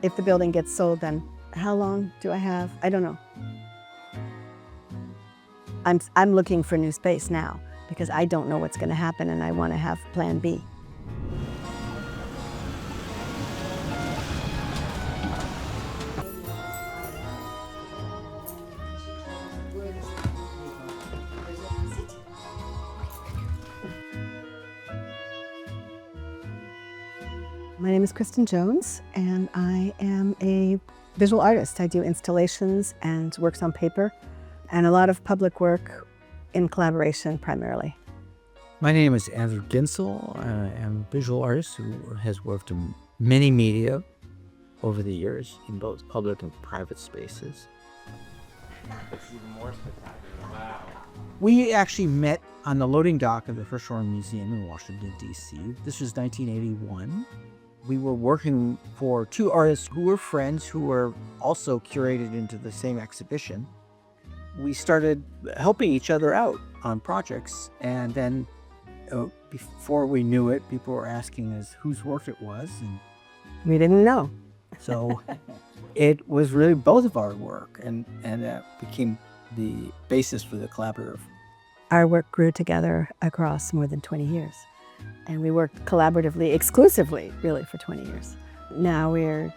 If the building gets sold, then how long do I have? I don't know. I'm looking for new space now because I don't know what's going to happen and I want to have plan B. My name is Kristin Jones, and I am a visual artist. I do installations and works on paper, and a lot of public work in collaboration primarily. My name is Andrew Ginsel. I'm a visual artist who has worked in many media over the years in both public and private spaces. It's even more spectacular. Wow. We actually met on the loading dock of the First Shore Museum in Washington, D.C. This was 1981. We were working for two artists who were friends who were also curated into the same exhibition. We started helping each other out on projects, and then before we knew it, people were asking us whose work it was. And We didn't know. so it was really both of our work, and that became the basis for the collaborative. Our work grew together across more than 20 years. And we worked collaboratively, exclusively, really, for 20 years. Now we're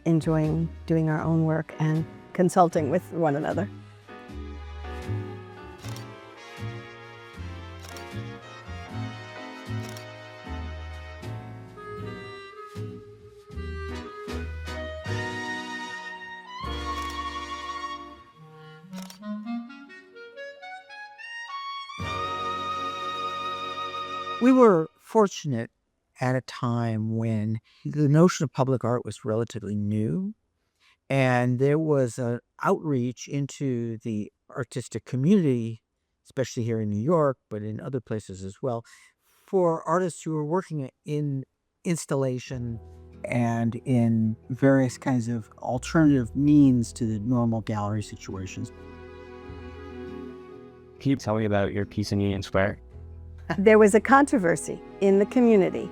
enjoying doing our own work and consulting with one another. We were fortunate at a time when the notion of public art was relatively new, and there was an outreach into the artistic community, especially here in New York, but in other places as well, for artists who were working in installation and in various kinds of alternative means to the normal gallery situations. Can you tell me about your piece in Union Square? There was a controversy in the community,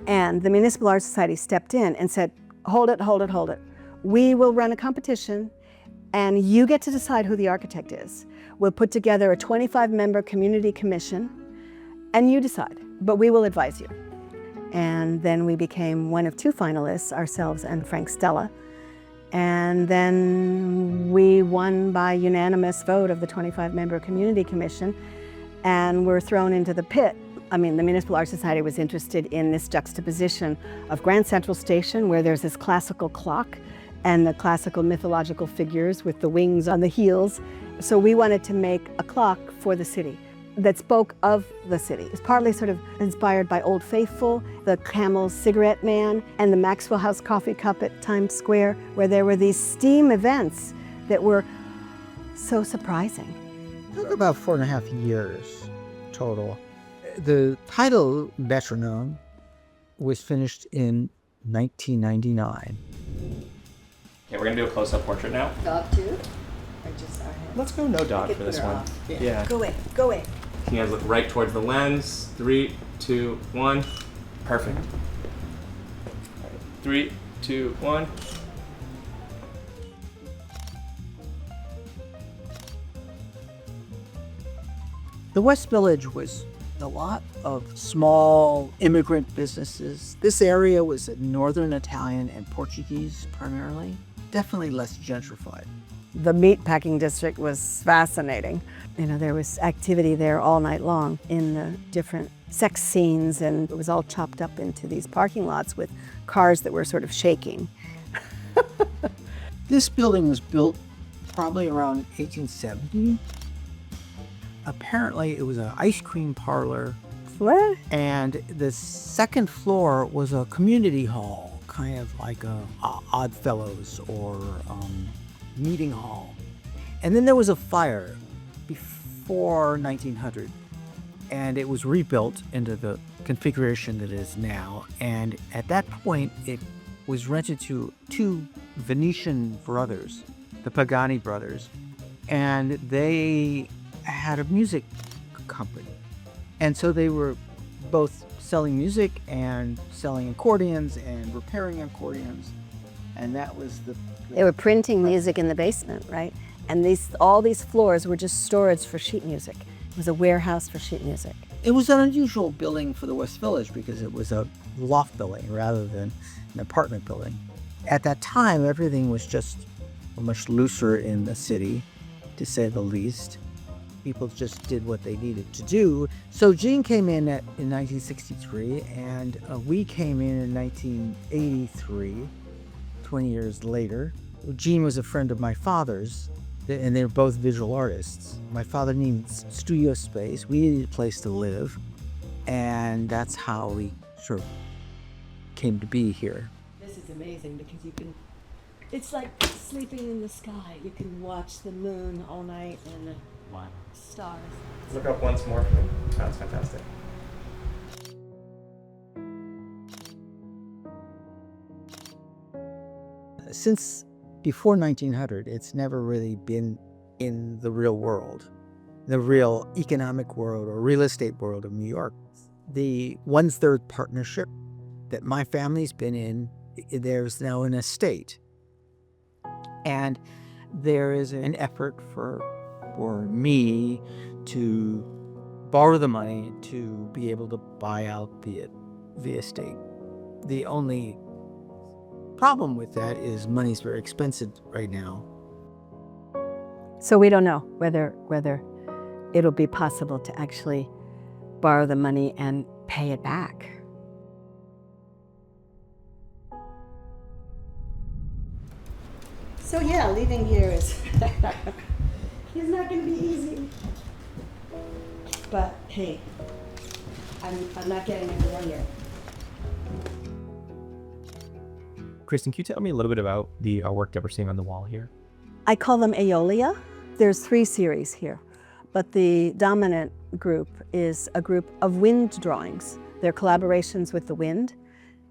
and the Municipal Art Society stepped in and said, hold it, hold it, hold it. We will run a competition, and you get to decide who the architect is. We'll put together a 25-member community commission, and you decide, but we will advise you. And then we became one of two finalists, ourselves and Frank Stella. And then we won by unanimous vote of the 25-member community commission, and were thrown into the pit. I mean, the Municipal Art Society was interested in this juxtaposition of Grand Central Station, where there's this classical clock and the classical mythological figures with the wings on the heels. So we wanted to make a clock for the city that spoke of the city. It's partly sort of inspired by Old Faithful, the Camel's Cigarette Man, and the Maxwell House Coffee Cup at Times Square, where there were these STEAM events that were so surprising. Took about 4.5 years total. The title Metronome was finished in 1999. Okay, we're gonna do a close-up portrait now. Dog too? Or just our head? Let's go no dog for this one. Yeah. Go away, go away. Can you guys look right towards the lens? 3, 2, 1. Perfect. 3, 2, 1. The West Village was a lot of small immigrant businesses. This area was Northern Italian and Portuguese primarily, definitely less gentrified. The meatpacking district was fascinating. You know, there was activity there all night long in the different sex scenes, and it was all chopped up into these parking lots with cars that were sort of shaking. This building was built probably around 1870. Apparently, it was an ice cream parlor. What? And the second floor was a community hall, kind of like a Odd Fellows or meeting hall. And then there was a fire before 1900, and it was rebuilt into the configuration that it is now. And at that point, it was rented to two Venetian brothers, the Pagani brothers, and they had a music company. And so they were both selling music and selling accordions and repairing accordions. And that was the They were printing music in the basement, right? And all these floors were just storage for sheet music. It was a warehouse for sheet music. It was an unusual building for the West Village because it was a loft building rather than an apartment building. At that time, everything was just much looser in the city, to say the least. People just did what they needed to do. So Gene came in in 1963, and we came in 1983, 20 years later. Gene was a friend of my father's, and they're both visual artists. My father needed studio space. We needed a place to live, and that's how we sort of came to be here. This is amazing because you can, it's like sleeping in the sky. You can watch the moon all night and the stars. Look up once more. That's fantastic. Since before 1900, it's never really been in the real world, the real economic world or real estate world of New York. The 1/3 partnership that my family's been in, there's now an estate. And there is an effort for me to borrow the money to be able to buy out the estate. The only problem with that is money's very expensive right now. So we don't know whether it'll be possible to actually borrow the money and pay it back. So yeah, leaving here is not going to be easy. But hey, I'm not getting any more here. Kristin, can you tell me a little bit about the artwork that we're seeing on the wall here? I call them Aeolia. There's 3 series here, but the dominant group is a group of wind drawings. They're collaborations with the wind,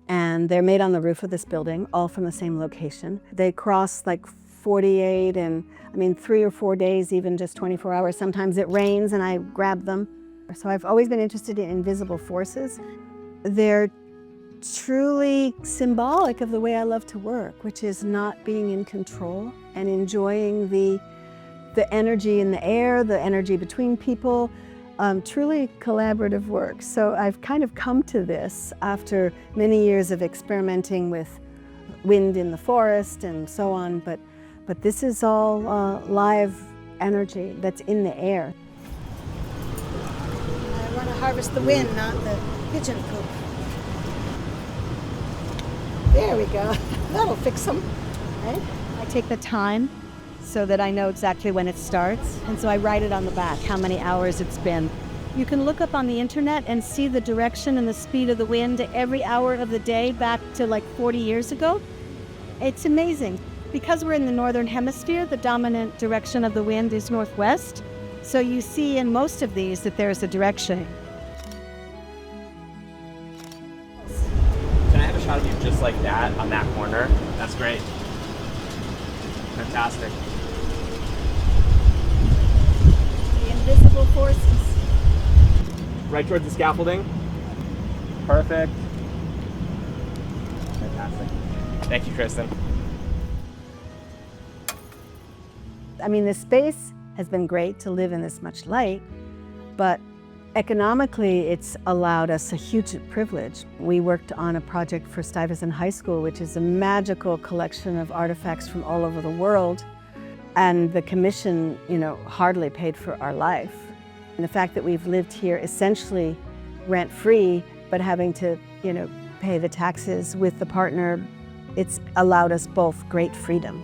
and they're made on the roof of this building, all from the same location. They cross like 48 and 3 or 4 days, even just 24 hours. Sometimes it rains and I grab them. So I've always been interested in invisible forces. They're truly symbolic of the way I love to work, which is not being in control and enjoying the energy in the air, the energy between people, truly collaborative work. So I've kind of come to this after many years of experimenting with wind in the forest and so on, but this is all live energy that's in the air. I want to harvest the wind, not the pigeon coop. There we go. That'll fix them, right? I take the time so that I know exactly when it starts, and so I write it on the back, how many hours it's been. You can look up on the internet and see the direction and the speed of the wind every hour of the day back to like 40 years ago. It's amazing. Because we're in the northern hemisphere, the dominant direction of the wind is northwest. So you see in most of these that there's a direction. Can I have a shot of you just like that on that corner? That's great. Fantastic. The invisible forces. Right towards the scaffolding. Perfect. Fantastic. Thank you, Kristin. The space has been great to live in this much light, but economically it's allowed us a huge privilege. We worked on a project for Stuyvesant High School, which is a magical collection of artifacts from all over the world, and the commission, hardly paid for our life. And the fact that we've lived here essentially rent-free, but having to, pay the taxes with the partner, it's allowed us both great freedom.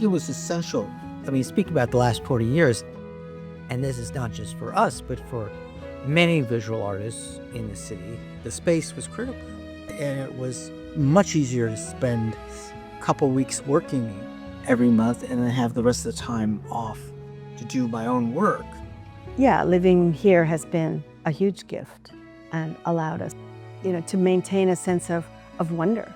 It was essential. Speak about the last 40 years, and this is not just for us, but for many visual artists in the city, the space was critical. And it was much easier to spend a couple weeks working every month and then have the rest of the time off to do my own work. Yeah, living here has been a huge gift and allowed us, to maintain a sense of wonder.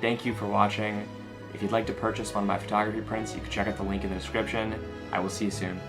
Thank you for watching. If you'd like to purchase one of my photography prints, you can check out the link in the description. I will see you soon.